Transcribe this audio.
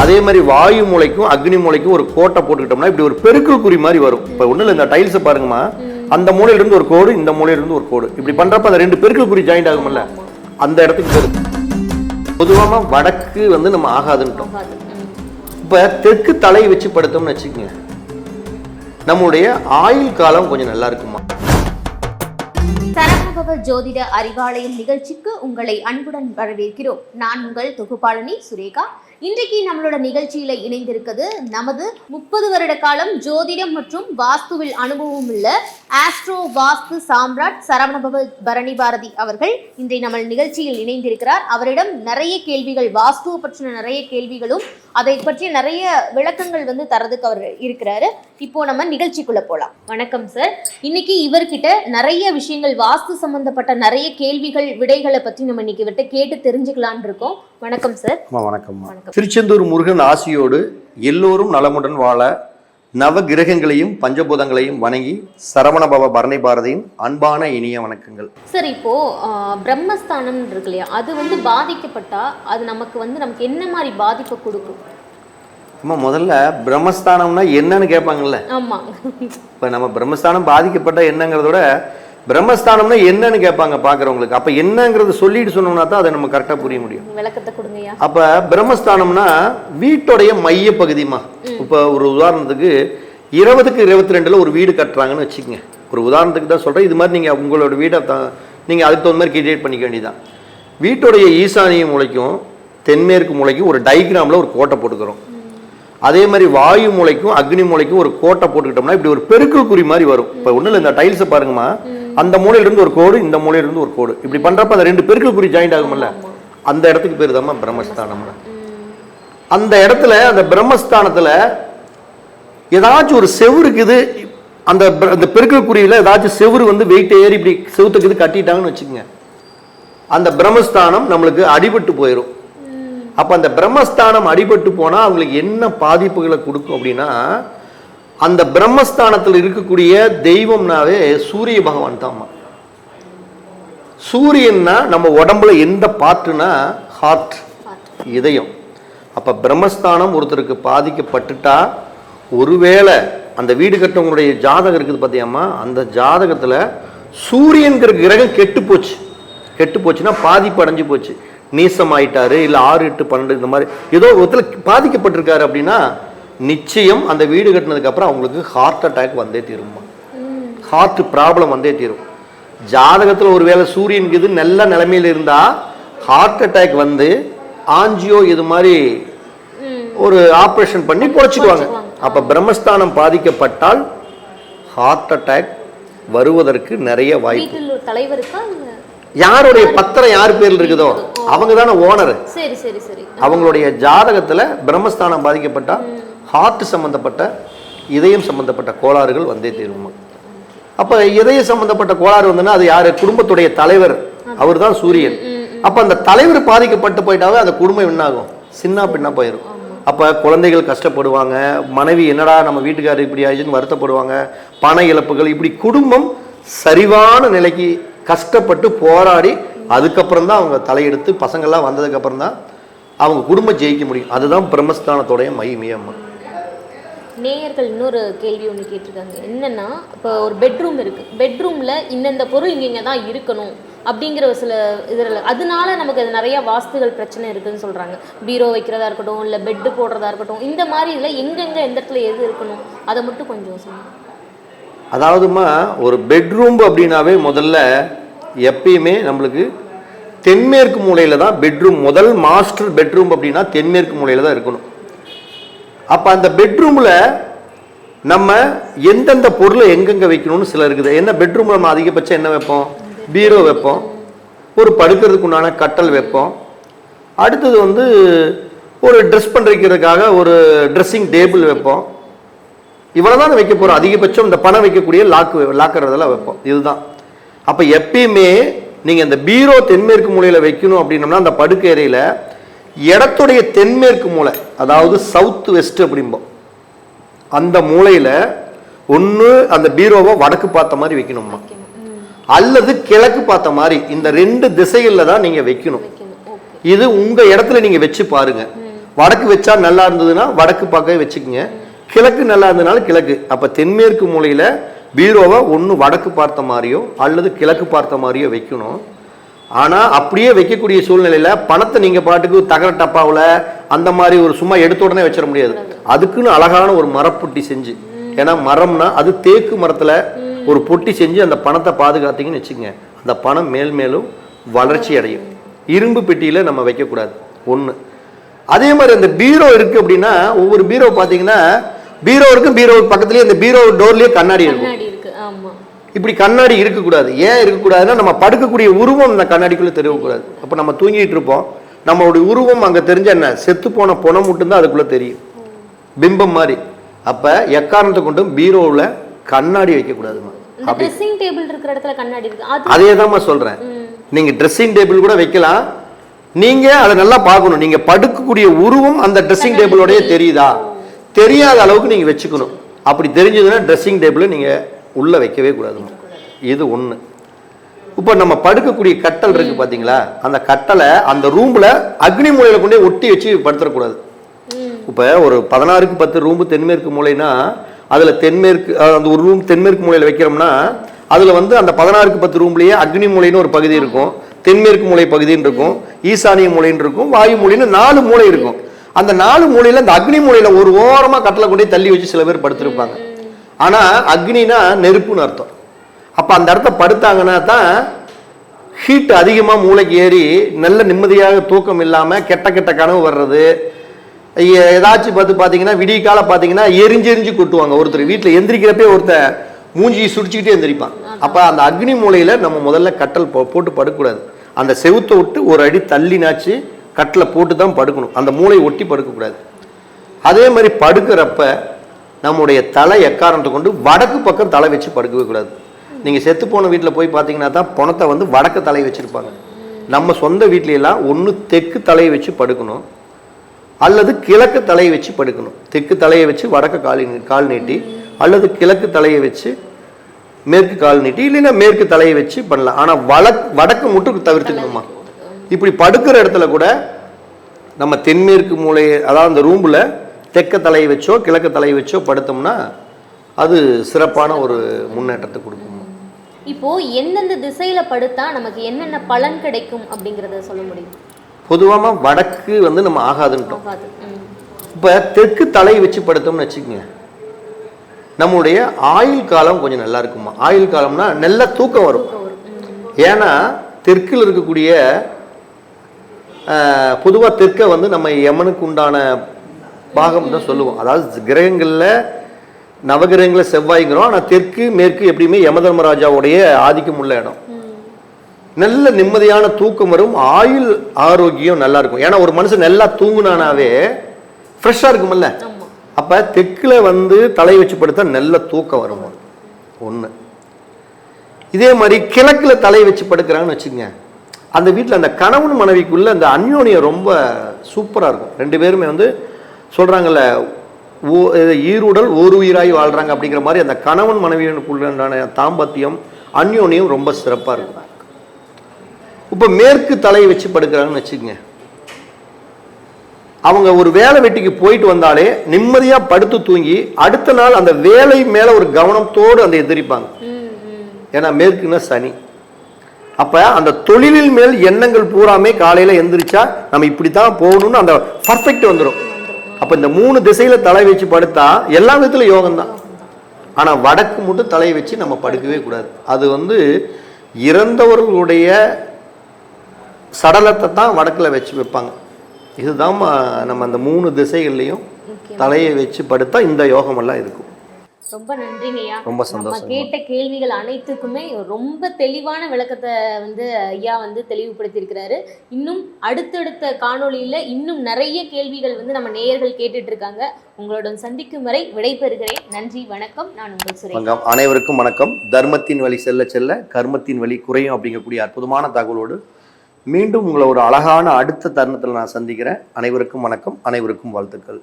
அதே மாதிரி வாயு மூலைக்கும் அக்னி மூலைக்கும் ஒரு கோட்டை போட்டுக்கிட்டோம்னா இப்படி ஒரு பெருக்கல் குறி மாதிரி வரும். இப்போ ஒன்றும் இல்லை, இந்த டைல்ஸை பாருங்கம்மா, அந்த மூலையில இருந்து ஒரு கோடு, இந்த மூலையில இருந்து ஒரு கோடு, இப்படி பண்றப்ப அந்த ரெண்டு பெருக்கல் குறி ஜாயிண்ட் ஆகும்ல, அந்த இடத்துக்கு பேரு. பொதுவாக வடக்கு வந்து நம்ம ஆகாதுன்ட்டோம். இப்ப தெற்கு தலை வச்சு படுத்தோம்னு வச்சுக்கோங்க, நம்முடைய ஆயுள் காலம் கொஞ்சம் நல்லா இருக்குமா. சரவணபவ ஜோதிட அறிவாலயம் நிகழ்ச்சிக்கு உங்களை அன்புடன் வரவேற்கிறோம். நான் உங்கள் தொகுப்பாளனி சுரேகா. இன்றைக்கு நம்மளோட நிகழ்ச்சியில இணைந்திருக்கிறது நமது 30 வருட காலம் ஜோதிடம் மற்றும் வாஸ்துவில் அனுபவம் உள்ள ஆஸ்ட்ரோ வாஸ்து சாம்ராட் சரவணபவ பரணி பாரதி அவர்கள் இன்றைய நம்ம நிகழ்ச்சியில் இணைந்திருக்கிறார். அவரிடம் நிறைய கேள்விகள், வாஸ்துவை பற்றின நிறைய கேள்விகளும் அதை பற்றிய நிறைய விளக்கங்கள் வந்து தரதுக்கு அவர் இருக்கிறாரு. இப்போ நம்ம நிகழ்ச்சிக்குள்ள போலாம். வணக்கம் சார். இன்னைக்கு இவர்கிட்ட நிறைய விஷயங்கள், வாஸ்து சம்பந்தப்பட்ட நிறைய கேள்விகள் விடைகளை பற்றி நம்ம இன்னைக்கு இவர்கிட்ட கேட்டு தெரிஞ்சுக்கலான் இருக்கோம். வணக்கம் சார். வணக்கம். திருச்செந்தூர் முருகன் ஆசியோடு எல்லோரும் நலமுடன் வாழ நவ கிரகங்களையும் பஞ்சபூதங்களையும் வணங்கி சரவணபவ பரணி பாரதியின் அன்பான இனிய வணக்கங்கள். சார், இப்போ பிரம்மஸ்தானம் இருக்கு இல்லையா, அது வந்து பாதிக்கப்பட்டா அது நமக்கு என்ன மாதிரி பாதிப்பை கொடுக்கும்? அம்மா, முதல்ல பிரம்மஸ்தானம்னா என்னன்னு கேட்பாங்கல்ல. ஆமா, இப்ப நம்ம பிரம்மஸ்தானம் பாதிக்கப்பட்ட என்னங்கிறத விட பிரம்மஸ்தானம்னா என்னன்னு கேட்பாங்க பாக்குறவங்களுக்கு. அப்ப என்னங்கிறது சொல்லிட்டு சொன்னோம்னா தான் அதை நம்ம கரெக்டா புரிய முடியும். விளக்கத்தை கொடுங்கய்யா. அப்ப பிரம்மஸ்தானம்னா வீட்டுடைய மைய பகுதிமா. இப்ப ஒரு உதாரணத்துக்கு 20க்கு 22ல ஒரு வீடு கட்டுறாங்கன்னு வச்சுக்கோங்க. ஒரு உதாரணத்துக்கு தான் சொல்றேன். இது மாதிரி நீங்க உங்களோட வீட்டை நீங்க அதுக்கு தகுந்த மாதிரி கிரியேட் பண்ணிக்க வேண்டியதான். வீட்டுடைய ஈசானிய மூலைக்கும் தென்மேற்கு மூலைக்கும் ஒரு டைகிராம்ல ஒரு கோட்டை போட்டுக்கிறோம். அதே மாதிரி வாயு மூலைக்கும் அக்னி மூலைக்கும் ஒரு கோட்டை போட்டுக்கிட்டோம்னா இப்படி ஒரு பெருக்கல் குறி மாதிரி வரும். இப்ப ஒண்ணும் இல்லை, இந்த டைல்ஸை பாருங்கம்மா, அந்த மூலையில இருந்து ஒரு கோடு, இந்த மூலையில இருந்து ஒரு கோடு, இப்படி பண்றப்ப அந்த ரெண்டு பெருக்கல் குறி ஜாயிண்ட் ஆகும்ல, அந்த இடத்துக்கு பேரு தான் பிரம்மஸ்தானம். அந்த இடத்துல, அந்த பிரம்மஸ்தானத்துல ஏதாச்சும் ஒரு செவுருக்குது, அந்த பெருக்கல் குறியில ஏதாச்சும் செவுரு வந்து வெயிட் ஏறி இப்படி செவுத்துக்கு கட்டிட்டாங்கன்னு வச்சுக்கோங்க, அந்த பிரம்மஸ்தானம் நம்மளுக்கு அடிபட்டு போயிடும். அப்ப அந்த பிரம்மஸ்தானம் அடிபட்டு போனா அவங்களுக்கு என்ன பாதிப்புகளை கொடுக்கும் அப்படின்னா, அந்த பிரம்மஸ்தானத்தில் இருக்கக்கூடிய தெய்வம்னாவே சூரிய பகவான் தான். சூரியன்னா நம்ம உடம்புல எந்த பாட்டுனா ஹார்ட், இதயம். அப்ப பிரம்மஸ்தானம் ஒருத்தருக்கு பாதிக்கப்பட்டுட்டா, ஒருவேளை அந்த வீடு கட்டவங்களுடைய ஜாதகம் இருக்குது பார்த்தியாமா, அந்த ஜாதகத்துல சூரியன்கிற கிரகம் கெட்டு போச்சுன்னா பாதிப்பு அடைஞ்சு போச்சு, நீசமாயிட்டாரு, இல்லை 6, 8, 12 இந்த மாதிரி ஏதோ ஒருத்தர் பாதிக்கப்பட்டிருக்காரு அப்படின்னா நிச்சயம் அந்த வீடு கட்டினதுக்கு அப்புறம் அவங்களுக்கு ஹார்ட் அட்டாக் வந்தே தீருமா, ஹார்ட் ப்ராப்ளம் வந்தே தீரும். ஜாதகத்தில் ஒருவேளை சூரியனுக்கு இது நல்ல நிலைமையில இருந்தா ஹார்ட் அட்டாக் வந்து ஆஞ்சியோ இது மாதிரி ஒரு ஆப்ரேஷன் பண்ணி பொழைச்சிக்குவாங்க. அப்ப பிரம்மஸ்தானம் பாதிக்கப்பட்டால் ஹார்ட் அட்டாக் வருவதற்கு நிறைய வாய்ப்பு. யாருடைய பத்திரம் யார் பேர்ல இருக்குதோ அவங்க தானே ஓனர். அவங்களுடைய ஜாதகத்துல பிரம்மஸ்தானம் பாதிக்கப்பட்டா ஹார்ட் சம்பந்தப்பட்ட, இதயம் சம்பந்தப்பட்ட கோளாறுகள் வந்தே தீருமா. அப்ப இதயம் சம்பந்தப்பட்ட கோளாறு வந்துன்னா அது யாரு? குடும்பத்துடைய தலைவர், அவர் தான் சூரியன். அப்ப அந்த தலைவர் பாதிக்கப்பட்டு போயிட்டாவே அந்த குடும்பம் என்ன ஆகும்? சின்ன பின்னா போயிடும். அப்ப குழந்தைகள் கஷ்டப்படுவாங்க, மனைவி என்னடா நம்ம வீட்டுக்காரர் இப்படி ஆயிடுச்சுன்னு வருத்தப்படுவாங்க, பண இழப்புகள், இப்படி குடும்பம் சரிவான நிலைக்கு கஷ்டப்பட்டு போராடி அதுக்கப்புறம் தான் அவங்க தலையெடுத்து பசங்கள்லாம் வந்ததுக்கு அப்புறம் தான் அவங்க குடும்பம் ஜெயிக்க முடியும். அதுதான் பிரம்மஸ்தானத்தோடைய மகிமையம்மா. நேயர்கள் இன்னொரு கேள்வி ஒன்று கேட்டிருக்காங்க. என்னன்னா, இப்போ ஒரு பெட்ரூம் இருக்கு, பெட்ரூம்ல இந்த பொருள் இங்கே தான் இருக்கணும் அப்படிங்கிற ஒரு சில இதில், அதனால நமக்கு அது நிறைய வாஸ்துகள் பிரச்சனை இருக்குதுன்னு சொல்றாங்க. பீரோ வைக்கிறதா இருக்கட்டும், இல்லை பெட்டு போடுறதா இருக்கட்டும், இந்த மாதிரி இதில் எங்கெங்க எந்த இடத்துல எது இருக்கணும் அதை மட்டும் கொஞ்சம் சொல்லுங்க. அதாவதுமா, ஒரு பெட்ரூம் அப்படின்னாவே முதல்ல எப்பயுமே நம்மளுக்கு தென்மேற்கு மூலையில தான் பெட்ரூம். முதல் மாஸ்டர் பெட்ரூம் அப்படின்னா தென்மேற்கு மூலையில தான் இருக்கணும். அப்ப அந்த பெட்ரூம்ல நம்ம எந்தெந்த பொருளை எங்கெங்க வைக்கணும்னு சில இருக்குது. என்ன பெட்ரூம்ல நம்ம அதிகபட்சம் என்ன வைப்போம்? பீரோ வைப்போம், ஒரு படுக்கிறதுக்கு உண்டான கட்டல் வைப்போம், அடுத்தது வந்து ஒரு ட்ரெஸ் பண்றதுக்காக ஒரு ட்ரெஸ்ஸிங் டேபிள் வைப்போம். இவ்வளவுதான் வைக்க போறோம். அதிகபட்சம் இந்த பணம் வைக்கக்கூடிய லாக்கர் இதெல்லாம் வைப்போம். இதுதான். அப்ப எப்பயுமே நீங்க இந்த பீரோ தென்மேற்கு மூலையில வைக்கணும் அப்படின்னம்னா, அந்த படுக்கை அறையில இடத்துடைய தென்மேற்கு மூலை, அதாவது சவுத் வெஸ்ட் அப்படிம்போம், அந்த மூலையில ஒன்று அந்த பீரோவை வடக்கு பார்த்த மாதிரி வைக்கணும்மா, அல்லது கிழக்கு பார்த்த மாதிரி. இந்த 2 திசைகள்ல தான் நீங்க வைக்கணும். இது உங்க இடத்துல நீங்க வச்சு பாருங்க. வடக்கு வச்சா நல்லா இருந்ததுன்னா வடக்கு பக்கம் வச்சுக்கோங்க, கிழக்கு நல்லா இருந்ததுனால கிழக்கு. அப்போ தென்மேற்கு மூலையில் பீரோவை ஒன்று வடக்கு பார்த்த மாதிரியோ அல்லது கிழக்கு பார்த்த மாதிரியோ வைக்கணும். ஆனால் அப்படியே வைக்கக்கூடிய சூழ்நிலையில் பணத்தை நீங்கள் பாட்டுக்கு தகர டப்பாவில் அந்த மாதிரி ஒரு சும்மா எடுத்த உடனே வச்சிட முடியாது. அதுக்குன்னு அழகான ஒரு மரப்பொட்டி செஞ்சு, ஏன்னா மரம்னா அது தேக்கு மரத்தில் ஒரு பொட்டி செஞ்சு அந்த பணத்தை பாதுகாத்தீங்கன்னு வச்சுக்கோங்க, அந்த பணம் மேல் மேலும் வளர்ச்சி அடையும். இரும்பு பெட்டியில் நம்ம வைக்கக்கூடாது ஒன்று. அதே மாதிரி அந்த பீரோ இருக்குது அப்படின்னா, ஒவ்வொரு பீரோ பார்த்தீங்கன்னா பீரோ இருக்கும், பீரோ பக்கத்துலேயே அந்த பீரோ டோர்லேயே கண்ணாடி இருக்கும். இப்படி கண்ணாடி இருக்கக்கூடாது. ஏன் இருக்கக்கூடாதுன்னா, நம்ம படுக்கக்கூடிய உருவம் அந்த கண்ணாடிக்குள்ளே தெரியக்கூடாது. அப்போ நம்ம தூங்கிட்டு இருப்போம், நம்மளுடைய உருவம் அங்கே தெரிஞ்ச என்ன, செத்து போன பணம் மட்டும்தான் அதுக்குள்ளே தெரியும், பிம்பம் மாதிரி. அப்போ எக்காரணத்தை கொண்டும் பீரோவில் கண்ணாடி வைக்கக்கூடாதுமா. அதே தான் சொல்கிறேன், நீங்கள் ட்ரெஸ்ஸிங் டேபிள் கூட வைக்கலாம், நீங்கள் அதை நல்லா பார்க்கணும். நீங்கள் படுக்கக்கூடிய உருவம் அந்த ட்ரெஸ்ஸிங் டேபிளோடய தெரியுதா, தெரியாத அளவுக்கு நீங்கள் வச்சுக்கணும். அப்படி தெரிஞ்சதுன்னா ட்ரெஸ்ஸிங் டேபிளை நீங்கள் உள்ளே வைக்கவே கூடாதுமா. இது ஒன்று. இப்போ நம்ம படுக்கக்கூடிய கட்டல் இருக்கு பார்த்தீங்களா, அந்த கட்டலை அந்த ரூமில் அக்னி மூலையில் கொண்டே ஒட்டி வச்சு படுத்துடக்கூடாது. இப்போ ஒரு 16க்கு 10 ரூம்பு தென்மேற்கு மூலைனா, அதில் தென்மேற்கு அந்த ஒரு ரூம் தென்மேற்கு மூலையில் வைக்கிறோம்னா, அதில் வந்து அந்த 16க்கு 10 ரூம்லேயே அக்னி மூலைன்னு ஒரு பகுதி இருக்கும், தென்மேற்கு மூலை பகுதின்னு இருக்கும், ஈசானிய மூலைன்னு இருக்கும், வாயு மூலைன்னு 4 மூலை இருக்கும். அந்த 4 மூலையில் அந்த அக்னி மூலையில் ஒரு ஓரமாக கட்டளை கொண்டே தள்ளி வச்சு சில பேர் படுத்திருப்பாங்க. ஆனால் அக்னினா நெருப்புன்னு அர்த்தம். அப்போ அந்த இடத்த படுத்தாங்கன்னா தான் ஹீட் அதிகமாக மூளைக்கு ஏறி நல்ல நிம்மதியாக தூக்கம் இல்லாமல் கெட்ட கெட்ட கனவு வர்றது. ஏதாச்சும் பார்த்தீங்கன்னா விடிய கால பார்த்தீங்கன்னா எரிஞ்சு கொட்டுவாங்க. ஒருத்தர் வீட்டில் எந்திரிக்கிறப்பே ஒருத்தர் மூஞ்சி சுடிச்சுக்கிட்டே எந்திரிப்பான். அப்போ அந்த அக்னி மூலையில் நம்ம முதல்ல கட்டல் போட்டு படுக்கக்கூடாது. அந்த செவுத்தை விட்டு ஒரு அடி தள்ளினாச்சு கட்டலை போட்டு தான் படுக்கணும், அந்த மூளையை ஒட்டி படுக்கக்கூடாது. அதே மாதிரி படுக்கிறப்ப நம்முடைய தலை எக்காரணத்தை கொண்டு வடக்கு பக்கம் தலை வச்சு படுக்கவே கூடாது. நீங்கள் செத்து போன வீட்டில் போய் பார்த்தீங்கன்னா தான் பணத்தை வந்து வடக்கு தலை வச்சுருப்பாங்க. நம்ம சொந்த வீட்லையெல்லாம் ஒன்று தெற்கு தலையை வச்சு படுக்கணும், அல்லது கிழக்கு தலையை வச்சு படுக்கணும். தெற்கு தலையை வச்சு வடக்கு கால் நீட்டி, அல்லது கிழக்கு தலையை வச்சு மேற்கு கால் நீட்டி, இல்லைன்னா மேற்கு தலையை வச்சு பண்ணலாம். ஆனால் வடக்கு மட்டும் தவிர்த்துக்கணுமா. இப்படி படுக்கிற இடத்துல கூட நம்ம தென்மேற்கு மூலையை, அதாவது அந்த ரூமில் தெற்க தலையை வச்சோ கிழக்கு தலையை வச்சோ படுத்தோம்னா அது சிறப்பான ஒரு முன்னேற்றத்தை கொடுக்கும். இப்போ எந்தெந்த திசையில படுத்தா நமக்கு என்னென்ன பலன் கிடைக்கும் அப்படிங்கறத சொல்ல முடியும்? பொதுவாக வடக்கு வந்து நம்ம ஆகாதுன்ட்டோம். இப்போ தெற்கு தலையை வச்சு படுத்தோம்னு வச்சுக்கோங்க, நம்முடைய ஆயுள் காலம் கொஞ்சம் நல்லா இருக்குமா. ஆயுள் காலம்னா நல்ல தூக்கம் வரும். ஏன்னா தெற்கில் இருக்கக்கூடிய பொதுவாக தெற்கை வந்து நம்ம யமனுக்கு உண்டான பாகம் தான் சொல்லுவோம். அதாவது கிரகங்களில் நவகிரகங்களில் செவ்வாய்ங்கிறோம், ஆனால் தெற்கு மேற்கு எப்படியுமே யமதர்மராஜாவுடைய ஆதிக்கம் உள்ள இடம். நல்ல நிம்மதியான தூக்கம் வரும், ஆயுள் ஆரோக்கியம் நல்லா இருக்கும். ஏன்னா ஒரு மனுஷன் நல்லா தூங்குனானாவே ஃப்ரெஷ்ஷாக இருக்குமில்ல. அப்போ தெற்கில் வந்து தலை வச்சு படுத்தா நல்ல தூக்கம் வரும் ஒன்று. இதே மாதிரி கிழக்கில் தலை வச்சு படுக்கிறாங்கன்னு வச்சுக்கோங்க, அந்த வீட்டில் அந்த கணவன் மனைவிக்குள்ள அந்த அந்யோன்யம் ரொம்ப சூப்பராக இருக்கும். 2 பேருமே வந்து சொல்கிறாங்கல்ல, ஈருடல் ஓர் உயிராய் வாழ்கிறாங்க அப்படிங்கிற மாதிரி அந்த கணவன் மனைவியுக்குள்ளான தாம்பத்தியம் அந்யோன்யம் ரொம்ப சிறப்பாக இருக்கும். இப்போ மேற்கு தலையை வச்சு படுக்கிறாங்கன்னு வச்சுக்கோங்க, அவங்க ஒரு வேலை வெட்டிக்கு போயிட்டு வந்தாலே நிம்மதியாக படுத்து தூங்கி அடுத்த நாள் அந்த வேலை மேலே ஒரு கவனத்தோடு அந்த எதிரிப்பாங்க. ஏன்னா மேற்குன்னா சனி. அப்போ அந்த தொழிலில் மேல் எண்ணங்கள் பூராமே காலையில் எந்திரிச்சா நம்ம இப்படி தான் போகணும்னு அந்த பர்ஃபெக்ட் வந்துடும். அப்போ இந்த 3 திசையில் தலை வச்சு படுத்தா எல்லா விதத்தில் யோகம்தான். ஆனால் வடக்கு மட்டும் தலையை வச்சு நம்ம படுக்கவே கூடாது. அது வந்து இறந்தவர்களுடைய சடலத்தை தான் வடக்கில் வச்சு வைப்பாங்க. இதுதான் நம்ம அந்த 3 திசைகள்லையும் தலையை வச்சு படுத்தா இந்த யோகமெல்லாம் இருக்கும். ரொம்ப நன்றிங்கய்யா. ரொம்ப சந்தோஷம். கேட்ட கேள்விகள் அனைத்துக்குமே ரொம்ப தெளிவான விளக்கத்தை வந்து ஐயா வந்து தெளிவுபடுத்தியிருக்கிறாரு. இன்னும் அடுத்தடுத்த காணொளியில் இன்னும் நிறைய கேள்விகள் வந்து நம்ம நேயர்கள் கேட்டுட்டு இருக்காங்க. உங்களுடன் சந்திக்கும் வரை விடைபெறுகிறேன். நன்றி, வணக்கம். நான் உங்கள் சுரேகா. அனைவருக்கும் வணக்கம். தர்மத்தின் வழி செல்ல செல்ல கர்மத்தின் வழி குறையும் அப்படிங்கக்கூடிய அற்புதமான தகவலோடு மீண்டும் உங்களை ஒரு அழகான அடுத்த தருணத்தில் நான் சந்திக்கிறேன். அனைவருக்கும் வணக்கம், அனைவருக்கும் வாழ்த்துக்கள்.